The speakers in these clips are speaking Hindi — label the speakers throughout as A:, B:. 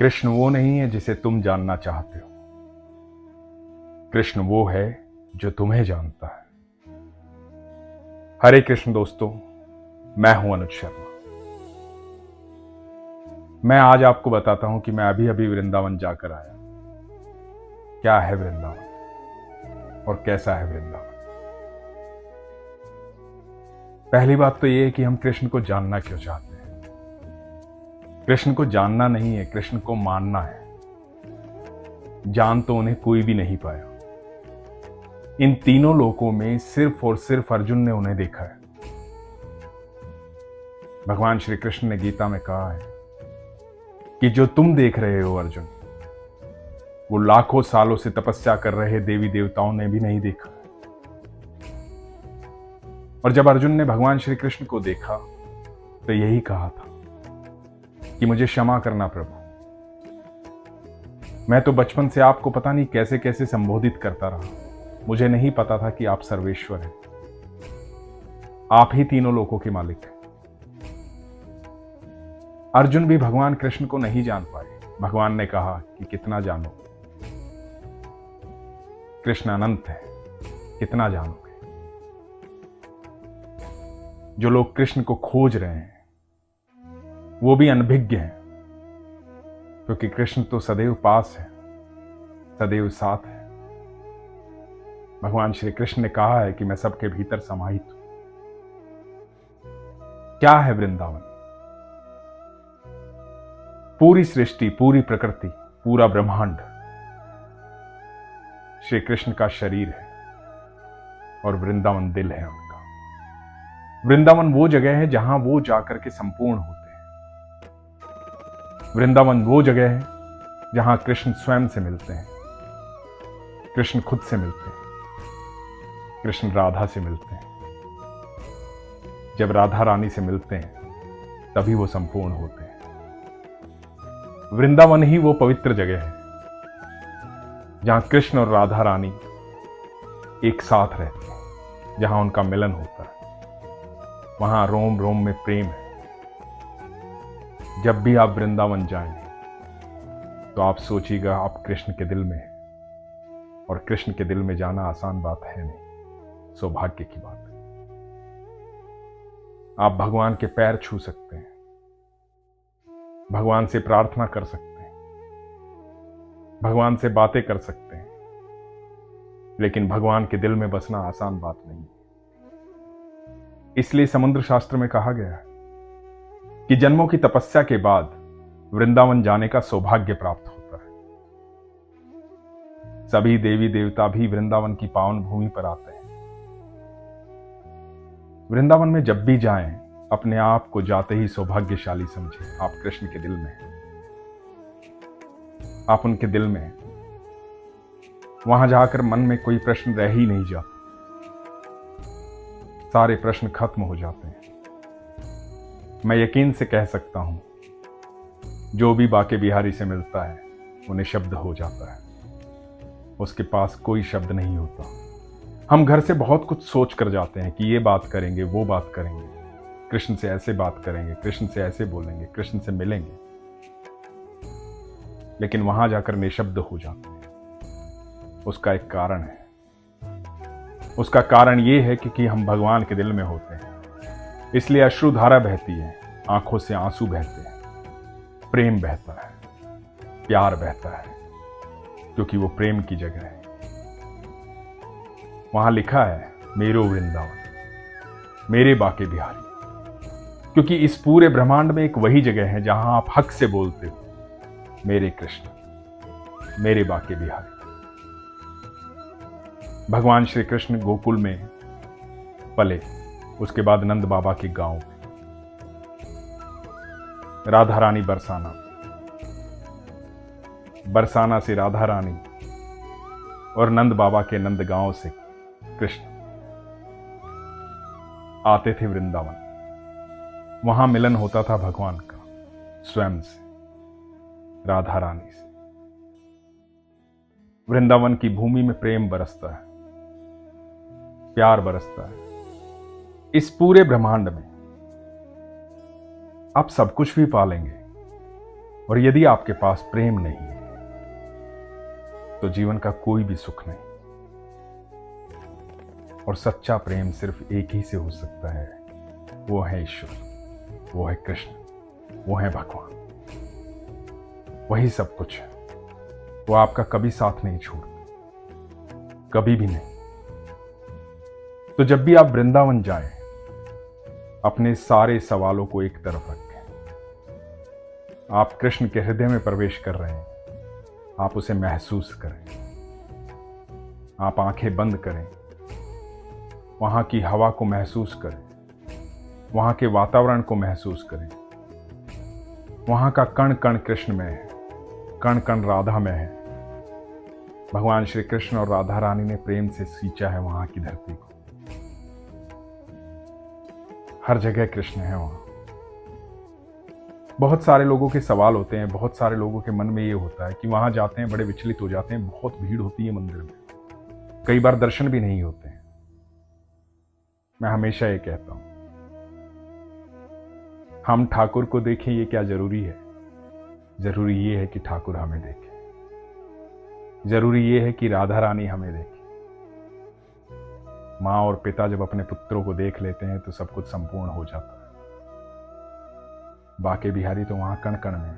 A: कृष्ण वो नहीं है जिसे तुम जानना चाहते हो। कृष्ण वो है जो तुम्हें जानता है। हरे कृष्ण दोस्तों, मैं हूं अनुज शर्मा। मैं आज आपको बताता हूं कि मैं अभी अभी वृंदावन जाकर आया। क्या है वृंदावन और कैसा है वृंदावन। पहली बात तो यह है कि हम कृष्ण को जानना क्यों चाहते हैं। कृष्ण को जानना नहीं है, कृष्ण को मानना है। जान तो उन्हें कोई भी नहीं पाया। इन तीनों लोकों में सिर्फ और सिर्फ अर्जुन ने उन्हें देखा है। भगवान श्री कृष्ण ने गीता में कहा है कि जो तुम देख रहे हो अर्जुन, वो लाखों सालों से तपस्या कर रहे देवी देवताओं ने भी नहीं देखा। और जब अर्जुन ने भगवान श्री कृष्ण को देखा तो यही कहा था कि मुझे क्षमा करना प्रभु, मैं तो बचपन से आपको पता नहीं कैसे कैसे संबोधित करता रहा। मुझे नहीं पता था कि आप सर्वेश्वर हैं, आप ही तीनों लोकों के मालिक हैं। अर्जुन भी भगवान कृष्ण को नहीं जान पाए। भगवान ने कहा कि कितना जानो, कृष्ण अनंत है, कितना जानोगे। जो लोग कृष्ण को खोज रहे हैं वो भी अनभिज्ञ हैं, क्योंकि कृष्ण तो सदैव पास है, सदैव साथ है। भगवान श्री कृष्ण ने कहा है कि मैं सबके भीतर समाहित हूं। क्या है वृंदावन? पूरी सृष्टि, पूरी प्रकृति, पूरा ब्रह्मांड श्री कृष्ण का शरीर है और वृंदावन दिल है उनका। वृंदावन वो जगह है जहां वो जाकर के संपूर्ण होते हैं। वृंदावन वो जगह है जहां कृष्ण स्वयं से मिलते हैं, कृष्ण खुद से मिलते हैं, कृष्ण राधा से मिलते हैं। जब राधा रानी से मिलते हैं तभी वो संपूर्ण होते हैं। वृंदावन ही वो पवित्र जगह है जहां कृष्ण और राधा रानी एक साथ रहते हैं, जहां उनका मिलन होता है। वहां रोम रोम में प्रेम है। जब भी आप वृंदावन जाएं तो आप सोचिएगा आप कृष्ण के दिल में हैं। और कृष्ण के दिल में जाना आसान बात है नहीं, सौभाग्य की बात है। आप भगवान के पैर छू सकते हैं, भगवान से प्रार्थना कर सकते हैं, भगवान से बातें कर सकते हैं, लेकिन भगवान के दिल में बसना आसान बात नहीं है। इसलिए समुद्र शास्त्र में कहा गया है कि जन्मों की तपस्या के बाद वृंदावन जाने का सौभाग्य प्राप्त होता है। सभी देवी देवता भी वृंदावन की पावन भूमि पर आते हैं। वृंदावन में जब भी जाएं, अपने आप को जाते ही सौभाग्यशाली समझें। आप कृष्ण के दिल में हैं, आप उनके दिल में हैं। वहां जाकर मन में कोई प्रश्न रह ही नहीं जाता, सारे प्रश्न खत्म हो जाते हैं। मैं यकीन से कह सकता हूं, जो भी बाके बिहारी से मिलता है वो निशब्द हो जाता है। उसके पास कोई शब्द नहीं होता। हम घर से बहुत कुछ सोच कर जाते हैं कि ये बात करेंगे, वो बात करेंगे, कृष्ण से ऐसे बात करेंगे, कृष्ण से ऐसे बोलेंगे, कृष्ण से मिलेंगे, लेकिन वहां जाकर निशब्द हो जाते हैं। उसका एक कारण है। उसका कारण ये है कि हम भगवान के दिल में होते हैं। इसलिए अश्रुधारा बहती है, आंखों से आंसू बहते हैं, प्रेम बहता है, प्यार बहता है, क्योंकि वो प्रेम की जगह है। वहां लिखा है मेरो वृंदावन, मेरे बाके बिहारी, क्योंकि इस पूरे ब्रह्मांड में एक वही जगह है जहां आप हक से बोलते हो मेरे कृष्ण, मेरे बाके बिहारी। भगवान श्री कृष्ण गोकुल में पले, उसके बाद नंद बाबा के गांव में, राधा रानी बरसाना, बरसाना से राधा रानी और नंद बाबा के नंद गांव से कृष्ण आते थे वृंदावन। वहां मिलन होता था भगवान का स्वयं से, राधा रानी से। वृंदावन की भूमि में प्रेम बरसता है, प्यार बरसता है। इस पूरे ब्रह्मांड में आप सब कुछ भी पालेंगे, और यदि आपके पास प्रेम नहीं है तो जीवन का कोई भी सुख नहीं। और सच्चा प्रेम सिर्फ एक ही से हो सकता है, वो है ईश्वर, वो है कृष्ण, वो है भगवान। वही सब कुछ है। वो आपका कभी साथ नहीं छोड़ते, कभी भी नहीं। तो जब भी आप वृंदावन जाएं, अपने सारे सवालों को एक तरफ रखें। आप कृष्ण के हृदय में प्रवेश कर रहे हैं, आप उसे महसूस करें। आप आंखें बंद करें, वहां की हवा को महसूस करें, वहां के वातावरण को महसूस करें। वहां का कण कण कृष्ण में है, कण कण राधा में है। भगवान श्री कृष्ण और राधा रानी ने प्रेम से सींचा है वहां की धरती को। हर जगह कृष्ण है वहां। बहुत सारे लोगों के सवाल होते हैं, बहुत सारे लोगों के मन में ये होता है कि वहां जाते हैं बड़े विचलित हो जाते हैं, बहुत भीड़ होती है मंदिर में, कई बार दर्शन भी नहीं होते हैं। मैं हमेशा ये कहता हूं, हम ठाकुर को देखें ये क्या जरूरी है? जरूरी ये है कि ठाकुर हमें देखे। जरूरी ये है कि राधा रानी हमें देखे। माँ और पिता जब अपने पुत्रों को देख लेते हैं तो सब कुछ संपूर्ण हो जाता है। बाके बिहारी तो वहां कण कण में।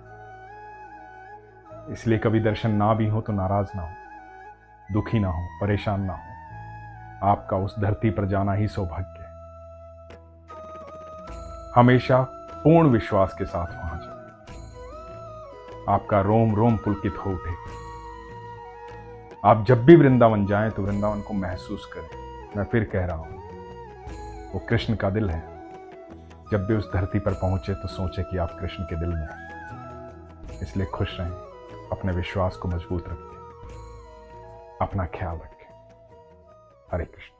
A: इसलिए कभी दर्शन ना भी हो तो नाराज ना हो, दुखी ना हो, परेशान ना हो। आपका उस धरती पर जाना ही सौभाग्य है। हमेशा पूर्ण विश्वास के साथ वहां जाए, आपका रोम रोम पुलकित हो उठे। आप जब भी वृंदावन जाएं तो वृंदावन को महसूस करें। मैं फिर कह रहा हूं, वो कृष्ण का दिल है। जब भी उस धरती पर पहुंचे तो सोचे कि आप कृष्ण के दिल में हैं। इसलिए खुश रहें, अपने विश्वास को मजबूत रखें, अपना ख्याल रखें। हरे कृष्ण।